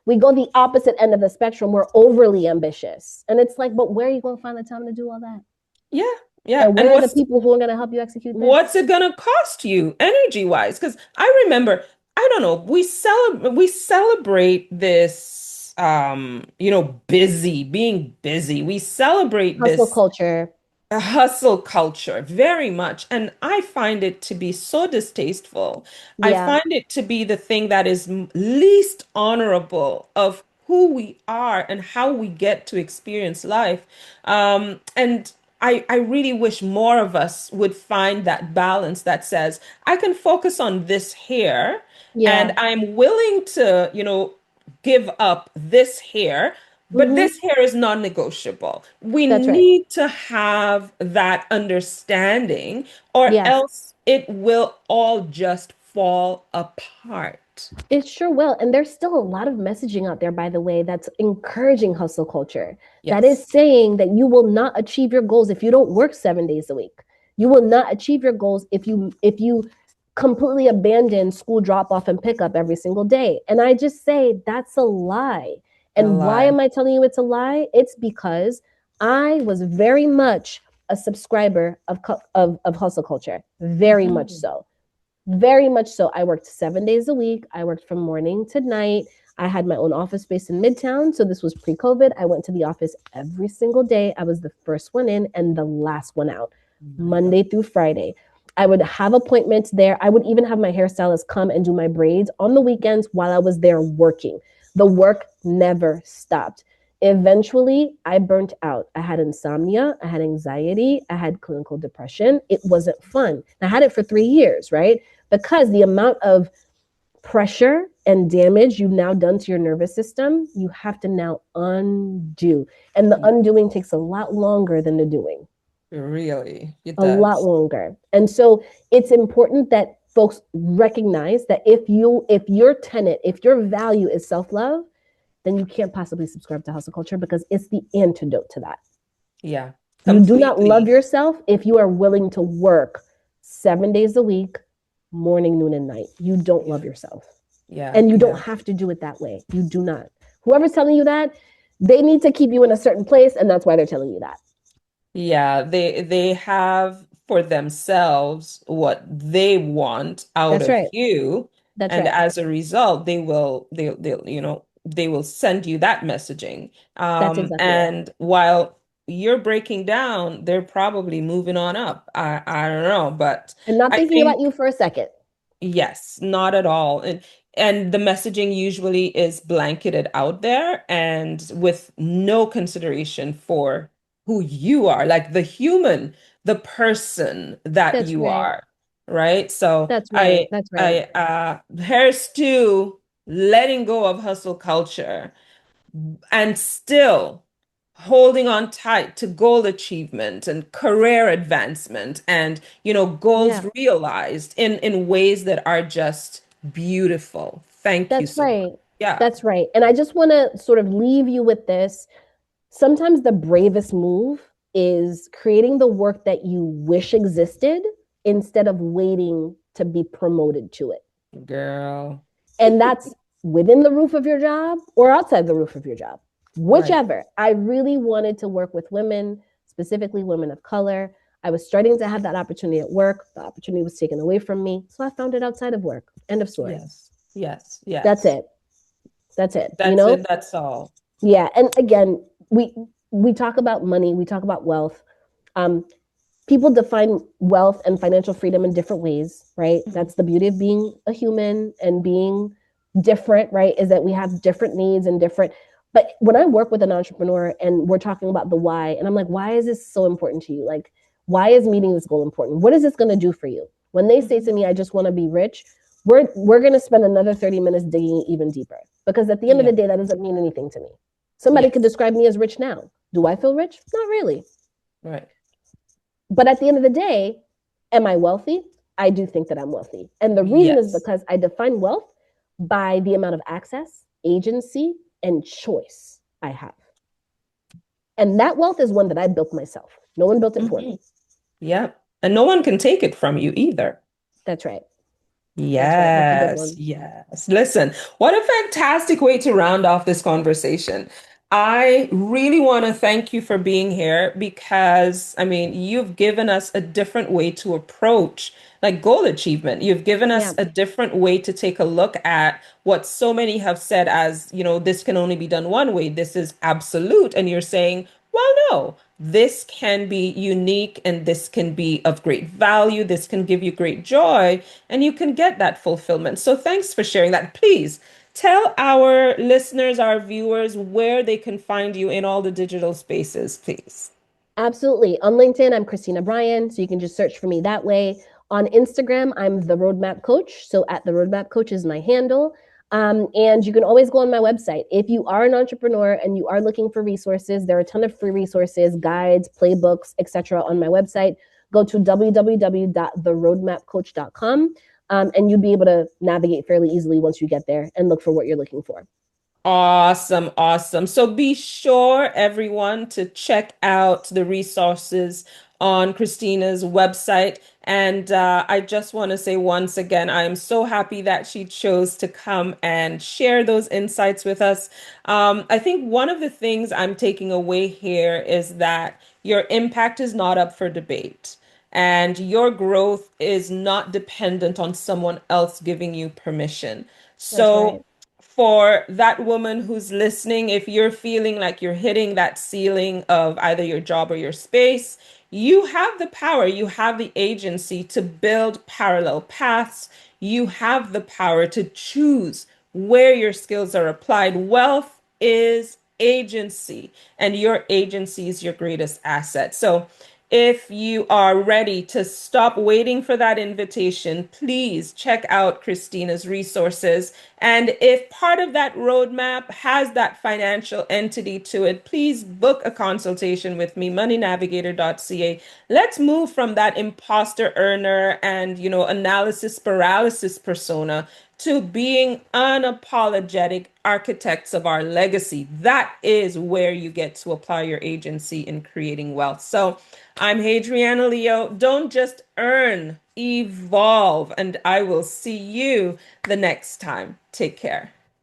we go the opposite end of the spectrum, we're overly ambitious. And it's like, but where are you going to find the time to do all that? Yeah. Yeah. And And where are the people who are going to help you execute what's this? it gonna cost you energy wise? Because I remember, I don't know, we celebrate this being busy. We celebrate Hustle this culture. a hustle culture very much, and I find it to be so distasteful. I Yeah. find it to be the thing that is least honorable of who we are and how we get to experience life. And I really wish more of us would find that balance that says, I can focus on this here, and Yeah. I'm willing to, give up this here, but Hmm. this here is non-negotiable. We That's right. need to have that understanding, or Yes. else it will all just fall apart. It sure will. And there's still a lot of messaging out there, by the way, that's encouraging hustle culture. That is Yes, saying that you will not achieve your goals if you don't work 7 days a week. You will not achieve your goals if you completely abandon school drop off and pickup every single day. And I just say that's a lie. a And why lie. am I telling you it's a lie? It's because I was very much a subscriber of hustle culture, very much Mhm. so. Very much so. I worked 7 days a week. I worked from morning to night. I had my own office space in Midtown. So this was pre COVID. I went to the office every single day. I was the first one in and the last one out, Oh my God. Monday through Friday. I would have appointments there. I would even have my hairstylist come and do my braids on the weekends while I was there working. The work never stopped. Eventually, I burnt out. I had insomnia, I had anxiety, I had clinical depression. It wasn't fun. I had it for 3 years, right? Because the amount of pressure and damage you've now done to your nervous system, you have to now undo. And the undoing takes a lot longer than the doing, Really, it a lot does. longer. And so it's important that folks recognize that if your tenet, if your value is self-love, then you can't possibly subscribe to hustle culture because it's the antidote to that. Yeah, You do not love completely. yourself if you are willing to work 7 days a week, morning, noon, and night. You don't love yourself. Yeah, And you don't yeah. have to do it that way. You do not. Whoever's telling you that, they need to keep you in a certain place, and that's why they're telling you that. Yeah, they have for themselves what they want out That's of right. you, That's and right. as a result, they will send you that messaging. That's exactly it. And while you're breaking down, they're probably moving on up. I don't know, but And not I thinking about you think for a second. yes, not at all. And the messaging usually is blanketed out there and with no consideration for who you are, like the human, the person that That's you right. are, right? So That's right. I That's right. I here's to letting go of hustle culture and still holding on tight to goal achievement and career advancement and goals Yeah. realized in ways that are just beautiful. Thank you That's so much. right. Yeah, That's right. And I just want to sort of leave you with this. Sometimes the bravest move is creating the work that you wish existed instead of waiting to be promoted to it. girl. And that's within the roof of your job or outside the roof of your job, Right. whichever. I really wanted to work with women, specifically women of color. I was starting to have that opportunity at work. The opportunity was taken away from me. So I found it outside of work. End of story. Yes. Yes. That's Yes. it. That's it. That's it. That's all. Yeah. And again, we talk about money, we talk about wealth. Um, People define wealth and financial freedom in different ways, right? Mhm. That's the beauty of being a human and being different, right? Is that we have different needs and different. But when I work with an entrepreneur and we're talking about the why, and I'm like, why is this so important to you? Like, why is meeting this goal important? What is this going to do for you? When they say to Mhm. me, I just want to be rich, we're going to spend another 30 minutes digging even deeper because at the end of the Yeah. day, that doesn't mean anything to me. Somebody could Yes. describe me as rich now. Do I feel rich? Not really. Right. But at the end of the day, am I wealthy? I do think that I'm wealthy. And the reason is Yes. because I define wealth by the amount of access, agency, and choice I have. And that wealth is one that I built myself. No one built it for Hmm. me. Yeah. And no one can take it from you either. That's right. That's right. That's a good Yes, one. yes. Listen, what a fantastic way to round off this conversation. I really want to thank you for being here because, I mean, you've given us a different way to approach like goal achievement. You've given Yeah. us a different way to take a look at what so many have said as, this can only be done one way. This is absolute. And you're saying, well, no, this can be unique and this can be of great value. This can give you great joy and you can get that fulfillment. So thanks for sharing that. Please tell our listeners, our viewers, where they can find you in all the digital spaces, please. Absolutely. On LinkedIn, I'm Christina Bryan, so you can just search for me that way. On Instagram, I'm the Roadmap Coach. So at the Roadmap Coach is my handle. And you can always go on my website. If you are an entrepreneur and you are looking for resources, there are a ton of free resources, guides, playbooks, etc. on my website. Go to www.theroadmapcoach.com, and you'll be able to navigate fairly easily once you get there and look for what you're looking for. Awesome, awesome. So be sure, everyone, to check out the resources on Christina's website. And I just want to say once again, I am so happy that she chose to come and share those insights with us. I think one of the things I'm taking away here is that your impact is not up for debate, and your growth is not dependent on someone else giving you permission. That's So, right. for that woman who's listening, if you're feeling like you're hitting that ceiling of either your job or your space, you have the power, you have the agency to build parallel paths. You have the power to choose where your skills are applied. Wealth is agency, and your agency is your greatest asset. So, if you are ready to stop waiting for that invitation, please check out Christina's resources. And if part of that roadmap has that financial entity to it, please book a consultation with me, moneynavigator.ca. Let's move from that imposter earner and, analysis paralysis persona to being unapologetic architects of our legacy. That is where you get to apply your agency in creating wealth. So I'm Hadriana Leo. Don't just earn, evolve, and I will see you the next time. Take care.